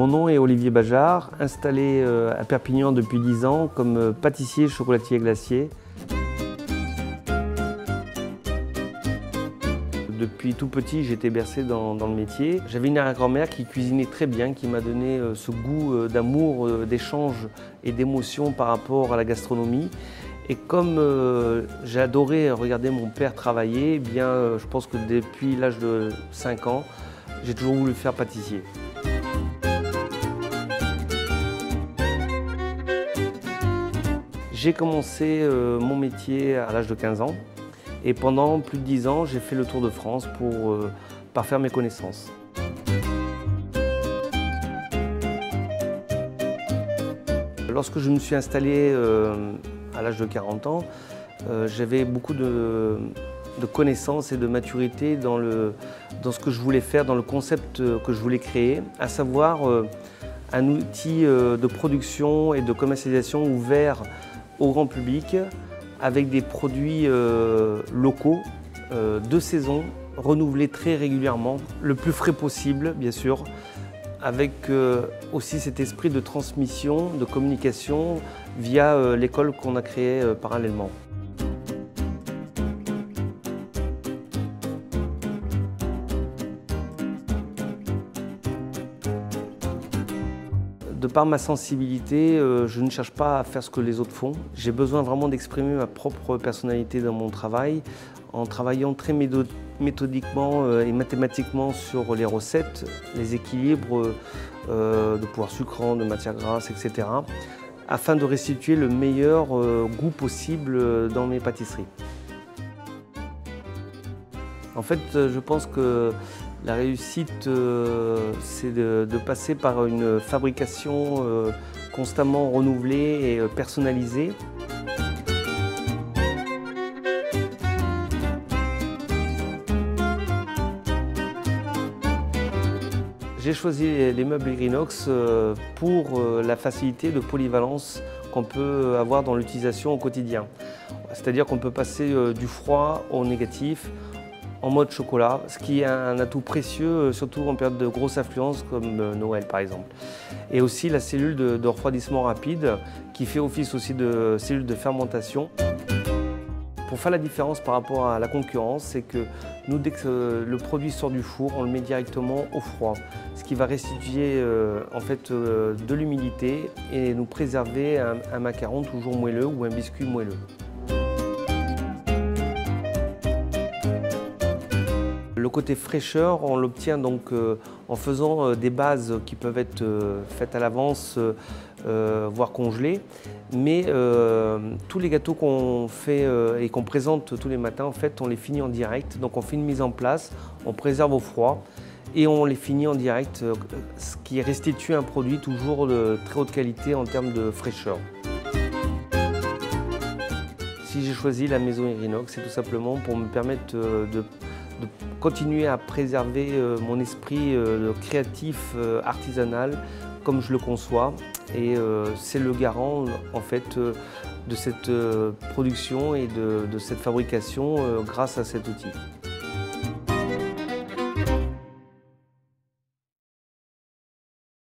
nom est Olivier Bajard, installé à Perpignan depuis 10 ans comme pâtissier, chocolatier et glacier. Depuis tout petit, j'étais bercé dans le métier. J'avais une arrière-grand-mère qui cuisinait très bien, qui m'a donné ce goût d'amour, d'échange et d'émotion par rapport à la gastronomie. Et comme j'ai adoré regarder mon père travailler, eh bien, je pense que depuis l'âge de 5 ans, j'ai toujours voulu faire pâtissier. J'ai commencé mon métier à l'âge de 15 ans et pendant plus de 10 ans, j'ai fait le tour de France pour parfaire mes connaissances. Lorsque je me suis installé à l'âge de 40 ans, j'avais beaucoup de connaissances et de maturité dans ce que je voulais faire, dans le concept que je voulais créer, à savoir un outil de production et de commercialisation ouvert au grand public avec des produits locaux, de saison, renouvelés très régulièrement, le plus frais possible bien sûr, avec aussi cet esprit de transmission, de communication via l'école qu'on a créée parallèlement. De par ma sensibilité, je ne cherche pas à faire ce que les autres font. J'ai besoin vraiment d'exprimer ma propre personnalité dans mon travail, en travaillant très méthodiquement et mathématiquement sur les recettes, les équilibres de pouvoir sucrant, de matières grasses, etc., afin de restituer le meilleur goût possible dans mes pâtisseries. En fait, je pense que la réussite, c'est de passer par une fabrication constamment renouvelée et personnalisée. J'ai choisi les meubles Irinox pour la facilité de polyvalence qu'on peut avoir dans l'utilisation au quotidien. C'est-à-dire qu'on peut passer du froid au négatif, en mode chocolat, ce qui est un atout précieux, surtout en période de grosse affluence comme Noël par exemple. Et aussi la cellule de refroidissement rapide qui fait office aussi de cellule de fermentation. Pour faire la différence par rapport à la concurrence, c'est que nous, dès que le produit sort du four, on le met directement au froid, ce qui va restituer en fait, de l'humidité et nous préserver un macaron toujours moelleux ou un biscuit moelleux. Le côté fraîcheur, on l'obtient donc en faisant des bases qui peuvent être faites à l'avance, voire congelées. Mais tous les gâteaux qu'on fait et qu'on présente tous les matins, en fait, on les finit en direct. Donc on fait une mise en place, on préserve au froid et on les finit en direct, ce qui restitue un produit toujours de très haute qualité en termes de fraîcheur. Si j'ai choisi la maison Irinox, c'est tout simplement pour me permettre de continuer à préserver mon esprit créatif, artisanal, comme je le conçois. Et c'est le garant en fait, de cette production et de cette fabrication grâce à cet outil.